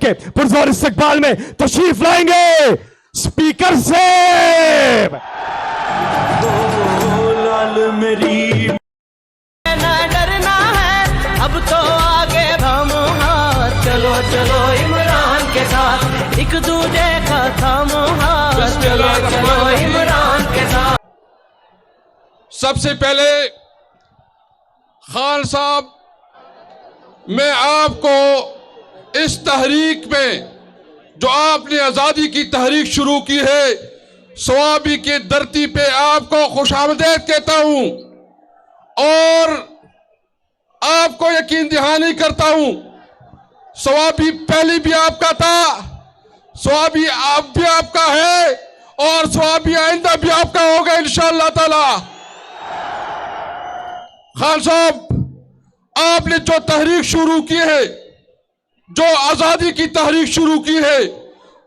کے پرزور استقبال میں تشریف لائیں گے سپیکر سے لال میری نہ ڈرنا ہے اب تو آگے بھامو ہاتھ چلو چلو عمران کے ساتھ ایک دوجے کا تھامو ہاتھ چلو چلو عمران کے ساتھ. سب سے پہلے خان صاحب میں آپ کو اس تحریک میں جو آپ نے آزادی کی تحریک شروع کی ہے سوابی کی دھرتی پہ آپ کو خوش آمدید کہتا ہوں اور آپ کو یقین دہانی کرتا ہوں. سوابی پہلی بھی آپ کا تھا, سوابی آپ بھی آپ کا ہے اور سوابی آئندہ بھی آپ کا ہوگا انشاءاللہ تعالی. خان صاحب آپ نے جو تحریک شروع کی ہے, جو آزادی کی تحریک شروع کی ہے,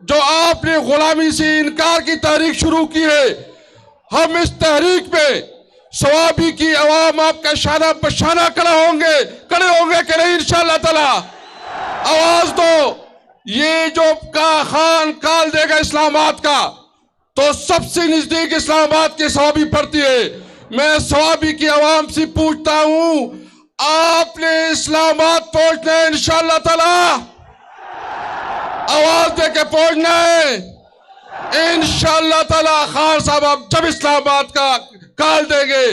جو آپ نے غلامی سے انکار کی تحریک شروع کی ہے, ہم اس تحریک میں سوابی کی عوام آپ کا شانہ بشانہ کھڑے ہوں گے کہ نہیں انشاءاللہ تعالی. آواز دو. یہ جو خان کال دے گا اسلام آباد کا تو سب سے نزدیک اسلام آباد کی سوابی پڑتی ہے. میں سوابی کی عوام سے پوچھتا ہوں آپ نے اسلام آباد پہنچنا ہے انشاءاللہ تعالی, آواز دے کے پہنچنا ہے انشاءاللہ تعالی. خان صاحب آپ جب اسلام آباد کا کال دیں گے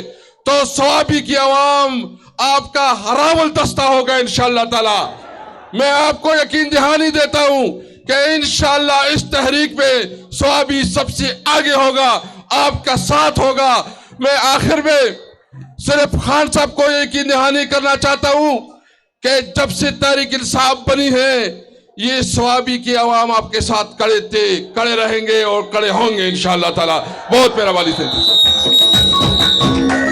تو سوابی کی عوام آپ کا ہراول دستہ ہوگا انشاءاللہ تعالی. میں آپ کو یقین دہانی دیتا ہوں کہ انشاءاللہ اس تحریک میں سوابی سب سے آگے ہوگا, آپ کا ساتھ ہوگا. میں آخر میں صرف خان صاحب کو یقین دہانی کرنا چاہتا ہوں کہ جب سے تحریک انصاف بنی ہے یہ سوابی کی عوام آپ کے ساتھ کھڑے تھے, کھڑے رہیں گے اور کھڑے ہوں گے انشاءاللہ تعالی. بہت مہربانی سے.